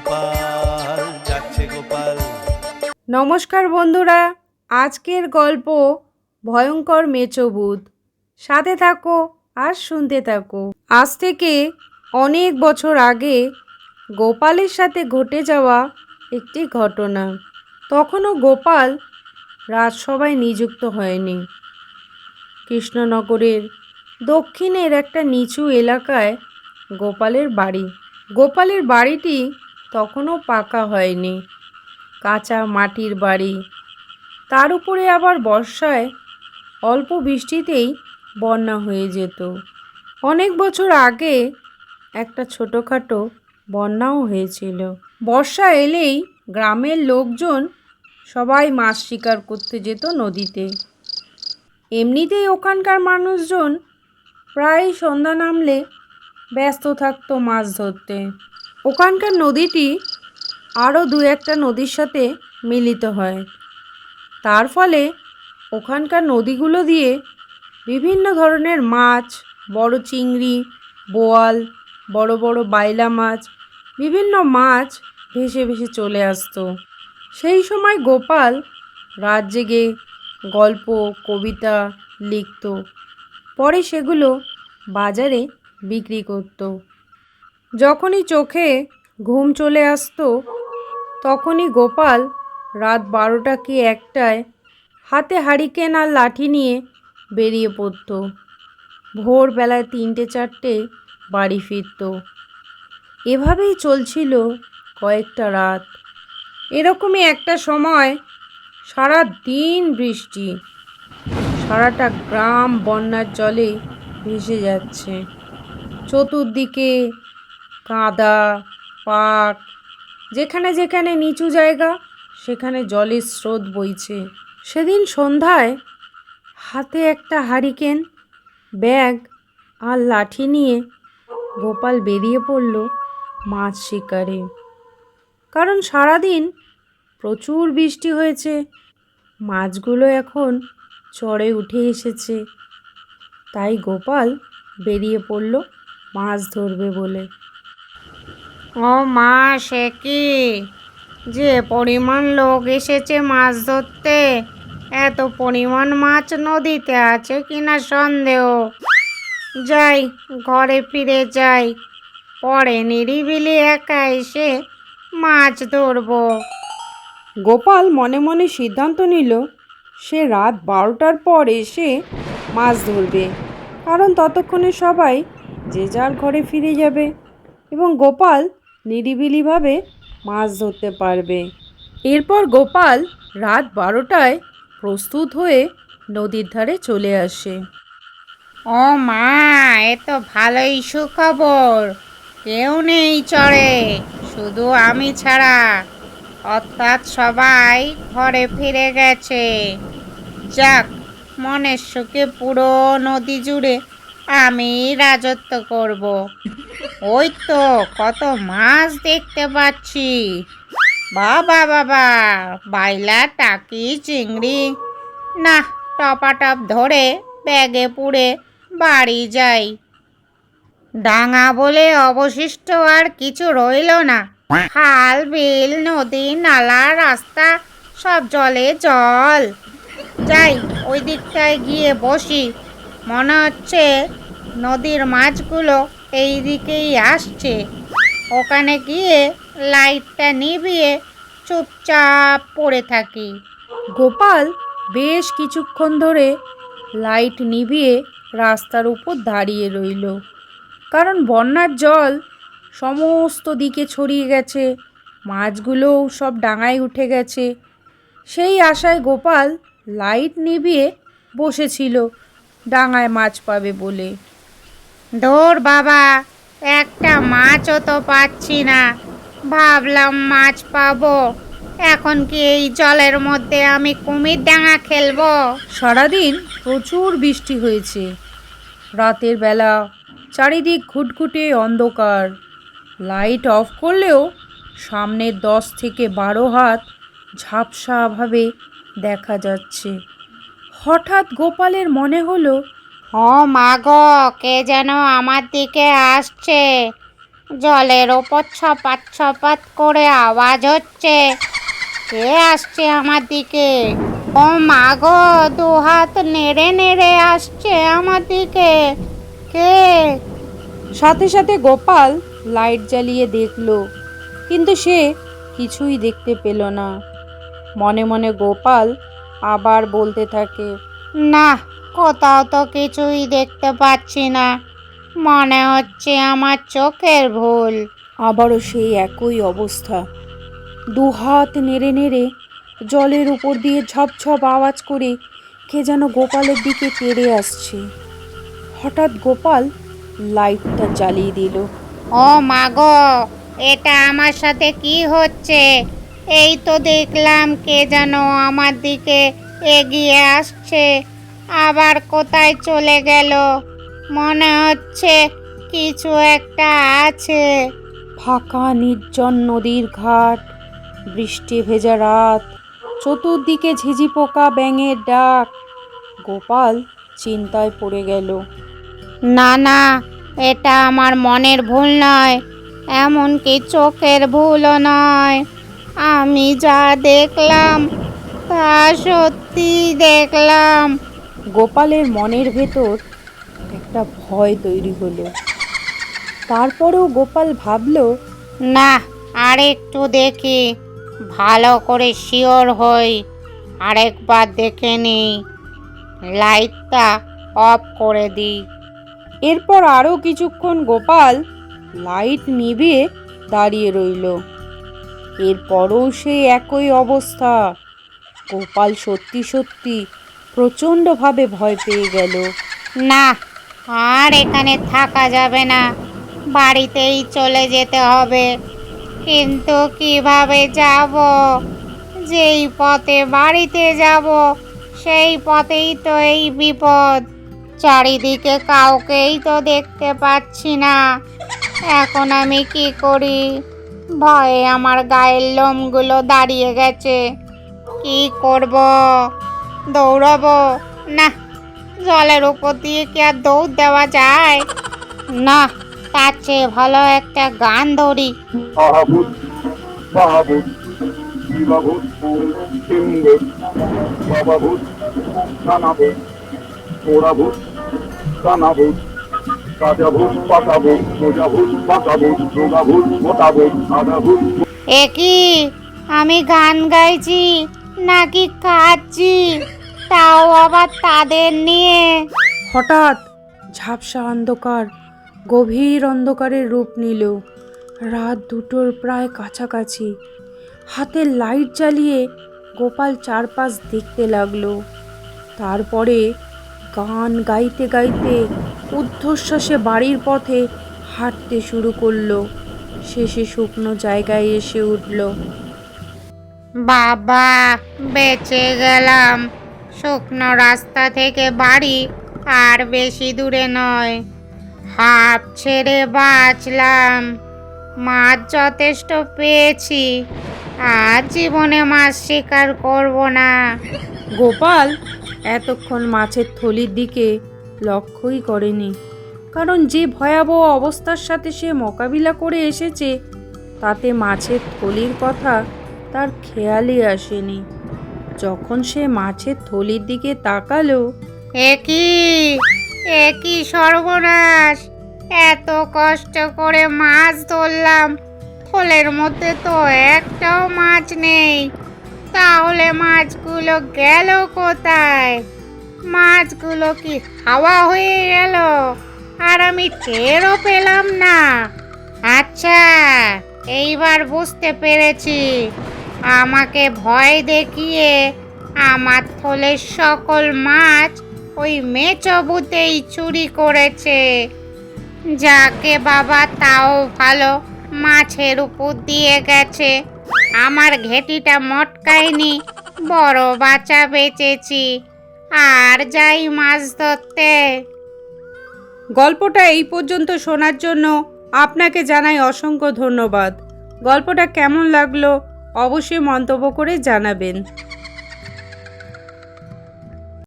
গোপাল যাচ্ছে গোপাল। নমস্কার বন্ধুরা, আজকের গল্প ভয়ঙ্কর মেছো ভূত। সাথে থাকো আর শুনতে থাকো। আজ থেকে অনেক বছর আগে গোপালের সাথে ঘটে যাওয়া একটি ঘটনা। তখনও গোপাল রাজসভায় নিযুক্ত হয়নি। কৃষ্ণনগরের দক্ষিণের একটা নিচু এলাকায় গোপালের বাড়ি। গোপালের বাড়িটি তখনও পাকা হয়নি, কাঁচা মাটির বাড়ি। তার উপরে আবার বর্ষায় অল্প বৃষ্টিতেই বন্যা হয়ে যেত। অনেক বছর আগে একটা ছোটোখাটো বন্যাও হয়েছিল। বর্ষা এলেই গ্রামের লোকজন সবাই মাছ শিকার করতে যেত নদীতে। এমনিতেই ওখানকার মানুষজন প্রায় সন্ধ্যা নামলে ব্যস্ত থাকতো মাছ ধরতে। ওখানকার নদীটি আরও দু একটা নদীর সাথে মিলিত হয়। তার ফলে ওখানকার নদীগুলো দিয়ে বিভিন্ন ধরনের মাছ, বড় চিংড়ি, বোয়াল, বড় বড় বাইলা মাছ, বিভিন্ন মাছ ভেসে ভেসে চলে আসতো। সেই সময় গোপাল রাত জেগে গল্প, কবিতা লিখত। পরে সেগুলো বাজারে বিক্রি করত। যখনই চোখে ঘুম চলে আসতো তখনই গোপাল রাত 12টা কি 1টায় হাতে হারিকেন আর লাঠি নিয়ে বেরিয়ে পড়ত। ভোরবেলায় 3টে-4টে বাড়ি ফিরত। এভাবেই চলছিল কয়েকটা রাত। এরকমই একটা সময় সারা দিন বৃষ্টি, সারাটা গ্রাম বন্যার জলে ভেসে যাচ্ছে। চতুর্দিকে কাদা, পাক, যেখানে যেখানে নিচু জায়গা সেখানে জলের স্রোত বইছে। সেদিন সন্ধ্যায় হাতে একটা হারিকেন, ব্যাগ আর লাঠি নিয়ে গোপাল বেরিয়ে পড়ল মাছ শিকারে। কারণ সারাদিন প্রচুর বৃষ্টি হয়েছে, মাছগুলো এখন চড়ে উঠে এসেছে। তাই গোপাল বেরিয়ে পড়ল মাছ ধরবে বলে। ও মা, সে কি যে পরিমাণ লোক এসেছে মাছ ধরতে! এত পরিমাণ মাছ নদীতে আছে কিনা সন্দেহ। যাই, ঘরে ফিরে যাই, পরে নিরিবিলি একা এসে মাছ ধরবো। গোপাল মনে মনে সিদ্ধান্ত নিল সে রাত 12টার পর এসে মাছ ধরবে, কারণ ততক্ষণে সবাই যে যার ঘরে ফিরে যাবে এবং গোপাল নিরিবিলিভাবে মাছ ধরতে পারবে। এরপর গোপাল রাত 12টায় প্রস্তুত হয়ে নদীর ধারে চলে আসে। ও মা, এ তো ভালোই সুখবর। কেউ নেই চড়ে, শুধু আমি ছাড়া, অর্থাৎ সবাই ঘরে ফিরে গেছে। যাক, মনের সুখে পুরো নদী জুড়ে আমি রাজত্ব করব। ওই তো কত মাছ দেখতে পাচ্ছি। বাবা বাবা, বাইলা, টাকি, চিংড়ি। না, টপাটপ ধরে ব্যাগে পুরে বাড়ি যাই। ডাঙা বলে অবশিষ্ট আর কিছু রইল না। খাল, বিল, নদী, নালা, রাস্তা সব জলে জল। যাই, ওই দিকটায় গিয়ে বসি। মনে হচ্ছে নদীর মাছগুলো এই দিকেই আসছে। ওখানে গিয়ে লাইটটা নিভিয়ে চুপচাপ পড়ে থাকি। গোপাল বেশ কিছুক্ষণ ধরে লাইট নিভিয়ে রাস্তার উপর দাঁড়িয়ে রইল, কারণ বন্যার জল সমস্ত দিকে ছড়িয়ে গেছে, মাছগুলোও সব ডাঙায় উঠে গেছে। সেই আশায় গোপাল লাইট নিভিয়ে বসেছিল ডাঙায় মাছ পাবে বলে। ধুর বাবা, একটা মাছও তো পাচ্ছি না। ভাবলাম মাছ পাবো, এখন কি এই জলের মধ্যে আমি কুমির ডাঙা খেলবো? সারাদিন প্রচুর বৃষ্টি হয়েছে। রাতের বেলা চারিদিক ঘুটঘুটে অন্ধকার। লাইট অফ করলেও সামনের 10 থেকে 12 হাত ঝাপসাভাবে দেখা যাচ্ছে। হঠাৎ গোপালের মনে হলো, ও মা গো, কে যেন আমার দিকে আসছে। জলের ওপর ছপাত ছপাত করে আওয়াজ হচ্ছে। কে আসছে আমার দিকে? ও মা গো, দুহাত নেড়ে নেড়ে আসছে আমার দিকে। কে? সাথে সাথে গোপাল লাইট জ্বালিয়ে দেখলো, কিন্তু সে কিছুই দেখতে পেল না। মনে মনে গোপাল আবার বলতে থাকে, না, কোথাও তো কিছুই দেখতে পাচ্ছি না। মনে হচ্ছে আমার চোখের ভুল। আবারও সেই একই অবস্থা। দুহাত নেড়ে নেড়ে জলের উপর দিয়ে ঝপঝপ আওয়াজ করে কে যেন গোপালের দিকে তেড়ে আসছে। হঠাৎ গোপাল লাইটটা জ্বালিয়ে দিল। ও মা গো, এটা আমার সাথে কি হচ্ছে? এই তো দেখলাম কে যেন আমার দিকে এগিয়ে আসছে, আবার কোথায় চলে গেল। মনে হচ্ছে কিছু একটা আছে। ফাঁকা নির্জন নদীর ঘাট, বৃষ্টি ভেজা রাত, চতুর্দিকে ঝিঝি পোকা, ব্যাঙের ডাক। গোপাল চিন্তায় পড়ে গেল। না না, এটা আমার মনের ভুল নয়, এমনকি চোখের ভুলও নয়। আমি যা দেখলাম তা সত্যি দেখলাম। গোপালের মনের ভেতর একটা ভয় তৈরি হলো। তারপরেও গোপাল ভাবল, না, আরেকটু দেখি, ভালো করে শিওর হই, আরেকবার দেখে নিই। লাইটটা অফ করে দিই। এরপর আরও কিছুক্ষণ গোপাল লাইট নিভিয়ে দাঁড়িয়ে রইল। এরপরও সে একই অবস্থা। গোপাল সত্যি সত্যি প্রচণ্ডভাবে ভয় পেয়ে গেল। না, আর এখানে থাকা যাবে না, বাড়িতেই চলে যেতে হবে। কিন্তু কিভাবে যাব? যেই পথে বাড়িতে যাব সেই পথেই তো এই বিপদ। চারিদিকে কাউকেই তো দেখতে পাচ্ছি না। এখন আমি কি করি? ভয়ে আমার গায়ের লোমগুলো দাঁড়িয়ে গেছে। কি করব? দৌড়াবো? না, জলের উপর দিয়ে কি আর দৌড় দেওয়া যায়? না, তার চেয়ে ভালো একটা গান ধরি। মহাভূত মহাভূত শিবভূত সিংভূত বাবাভূত নানাভূত ওরাভূত কানাভূত রাজাভূত পাকাভূত প্রজাভূত পাকাভূত যোগাভূত মোটাভূত আদাভূত। এ কি, আমি গান গাইছি নাকি কাঁদছি? তাও আবার তাদের নিয়ে। হঠাৎ ঝাপসা অন্ধকার গভীর অন্ধকারের রূপ নিল। রাত দুটোর প্রায় কাছাকাছি। হাতে লাইট জ্বালিয়ে গোপাল চারপাশ দেখতে লাগলো। তারপরে গান গাইতে গাইতে ঊর্ধ্বশ্বাসে বাড়ির পথে হাঁটতে শুরু করলো। শেষে শুকনো জায়গায় এসে উঠল। বাবা, বেঁচে গেলাম। শুকনো রাস্তা থেকে বাড়ি আর বেশি দূরে নয়। হাঁপ ছেড়ে বাঁচলাম। মাছ যথেষ্ট পেয়েছি, আর জীবনে মাছ শিকার করব না। গোপাল এতক্ষণ মাছের থলির দিকে লক্ষ্যই করেনি, কারণ যে ভয়াবহ অবস্থার সাথে সে মোকাবিলা করে এসেছে তাতে মাছের থলির কথা তার খেয়ালই আসেনি। যখন সে মাছের থলির দিকে তাকালো, এ কি সর্বনাশ! এত কষ্ট করে মাছ ধরলাম, থলের মধ্যে তো একটাও মাছ নেই। তাহলে মাছগুলো গেল কোথায়? মাছগুলো কি হাওয়া হয়ে গেল আর আমি টেরও পেলাম না? আচ্ছা, এইবার বুঝতে পেরেছি। আমাকে ভয় দেখিয়ে আমার থলের সকল মাছ ওই মেছো ভূতেই চুরি করেছে। যাকে বাবা, তাও ভালো, মাছের উপর দিয়ে গেছে। আমার ঘেটিটা মটকায়নি, বড় বাঁচা বেঁচেছি। আর যাই মাছ ধরতে। গল্পটা এই পর্যন্ত শোনার জন্য আপনাকে জানাই অসংখ্য ধন্যবাদ। গল্পটা কেমন লাগলো অবশ্যই মন্তব্য করে জানাবেন।